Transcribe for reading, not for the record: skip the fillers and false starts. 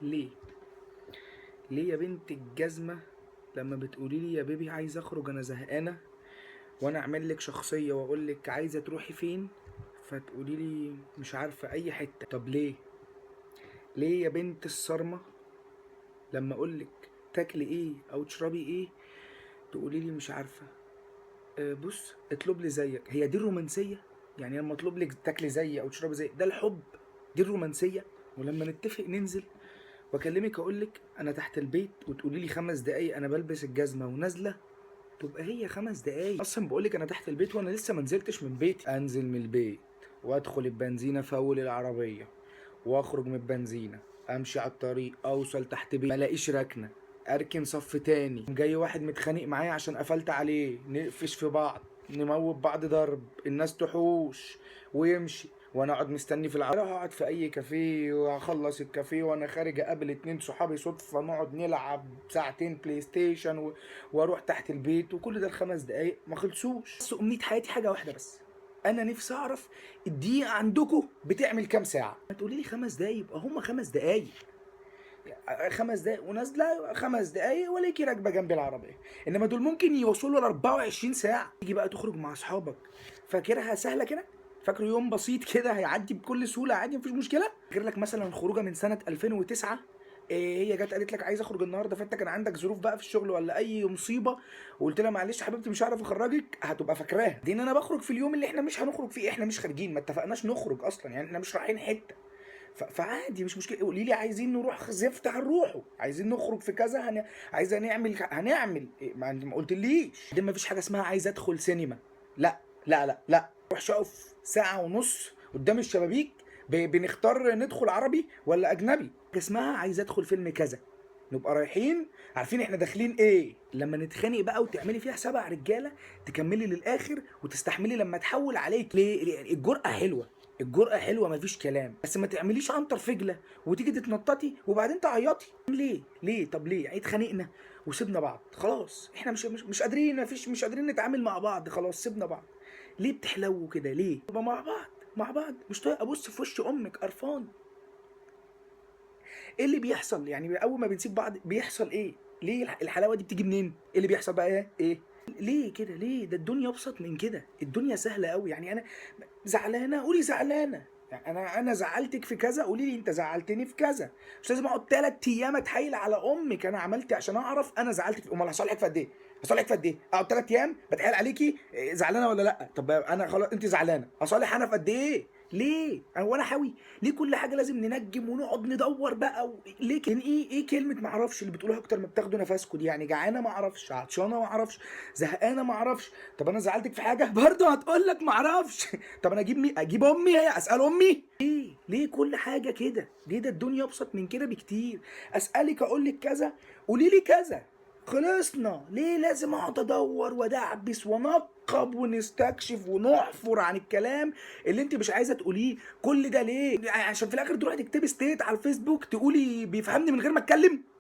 ليه؟ ليه يا بنت الجزمة لما بتقولي لي يا بيبي عايزة اخرج انا زهقانة، وانا اعمل لك شخصية واقول لك عايزة تروحي فين، فتقولي لي مش عارفة اي حتة؟ طب ليه؟ ليه يا بنت الصرمة لما اقول لك تاكلي ايه او تشربي ايه تقولي لي مش عارفة؟ بص اطلب لي زيك. هي دي الرومانسية؟ يعني لما اطلب لك تاكلي زيي او تشربي زيي ده الحب؟ دي الرومانسية؟ ولما نتفق ننزل واكلمك اقول لك انا تحت البيت وتقولي لي 5 دقايق انا بلبس الجزمة ونازلة، تبقى هي 5 دقايق. اصلا بقولك انا تحت البيت وانا لسه منزلتش من بيتي. انزل من البيت وادخل البنزينة في اول العربية واخرج من البنزينة، امشي على الطريق اوصل تحت بيتي ملاقيش ركنة، اركن صف تاني، جاي واحد متخانق معايا عشان قفلت عليه، نقفش في بعض، نموت بعض ضرب، الناس تحوش ويمشي وانا اقعد مستني في العربية. اقعد في اي كافيه واخلص الكافيه وانا خارج اقابل 2 صحابي صدفة نقعد نلعب ساعتين بلاي ستيشن واروح تحت البيت، وكل ده ال5 دقايق ما خلصوش. بس امنية حياتي حاجة واحدة بس، انا نفسي اعرف الدقيقة عندكم بتعمل كام ساعة؟ ما تقولي لي 5 دقايق يبقى هما 5 دقايق. 5 دقايق ونازله، 5 دقايق وليكي راكبه جنب العربيه. انما دول ممكن يوصلوا ل 24 ساعه. تيجي بقى تخرج مع اصحابك فاكرها سهله كده؟ فاكره يوم بسيط كده هيعدي بكل سهوله عادي مفيش مشكله؟ فاكر لك مثلا خروجه من سنه 2009 هي جت قالت لك عايز اخرج النهارده، فانت كان عندك ظروف بقى في الشغل ولا اي مصيبه وقلت لها معلش يا حبيبتي مش هعرف اخرجك، هتبقى فاكراها دي ان انا بخرج في اليوم اللي احنا مش هنخرج فيه. احنا مش خارجين، ما اتفقناش نخرج اصلا، يعني احنا مش رايحين حته. فعادي مش مشكله. قولي لي عايزين نروح زفت هنروحوا، عايزين نخرج في كذا عايزه هنعمل إيه؟ ما قلتليش دي. ما فيش حاجه اسمها عايز ادخل سينما. لا لا لا لا، روح شقف ساعه ونص قدام الشبابيك بنختار ندخل عربي ولا اجنبي. حاجه اسمها عايز ادخل فيلم كذا، نبقى رايحين عارفين احنا داخلين ايه. لما نتخانق بقى وتعملي فيها 7 رجاله تكملي للاخر وتستحملي لما تحول عليك. ليه؟ الجرأة حلوه، الجرأة حلوة مفيش كلام، بس ما تعمليش عنتر فجلة وتيجي تتنططي وبعدين تعيطي. ليه؟ ليه؟ طب ليه؟ يعني اتخانقنا وسيبنا بعض خلاص، احنا مش قادرين، مش قادرين نتعامل مع بعض، خلاص سيبنا بعض. ليه بتحلو كده؟ ليه؟ يبقى مع بعض، مع بعض. مش طايق ابص في وش امك قرفان. ايه اللي بيحصل؟ يعني اول ما بنسيب بعض بيحصل ايه؟ ليه الحلاوه دي بتيجي منين؟ ايه اللي بيحصل بقى؟ ايه ليه كده؟ ليه؟ ده الدنيا ابسط من كده، الدنيا سهله قوي. يعني انا زعلانه قولي زعلانه، يعني انا زعلتك في كذا قولي لي انت زعلتني في كذا. مش لازم اقعد 3 ايام اتحايل على امك انا عملت عشان اعرف انا زعلتك في. امال هصالحك في قد ايه؟ هصالحك في قد ايه؟ اقعد 3 ايام بتحايل عليكي زعلانه ولا لا؟ طب انا خلاص انت زعلانه، اصالح انا في قد ايه؟ ليه؟ هو انا حاوي؟ ليه كل حاجه لازم ننجم ونقعد ندور بقى ليه يعني ايه كلمه ما اعرفش اللي بتقولوها اكتر ما بتاخدوا نفسكم دي؟ يعني جعانه ما اعرفش، عطشانه ما اعرفش، زهقانه ما اعرفش. طب انا زعلتك في حاجه برضه هتقول لك ما اعرفش. طب انا اجيب امي، هي اسال امي؟ ليه كل حاجه كده؟ ليه؟ ده الدنيا ابسط من كده بكتير. اسالك اقول لك كذا قولي لي كذا، خلصنا. ليه لازم اقعد ادور وادعبس ونقب ونستكشف ونحفر عن الكلام اللي انت مش عايزه تقوليه؟ كل ده ليه؟ عشان في الاخر تروحي تكتبي ستيت على الفيسبوك تقولي بيفهمني من غير ما اتكلم؟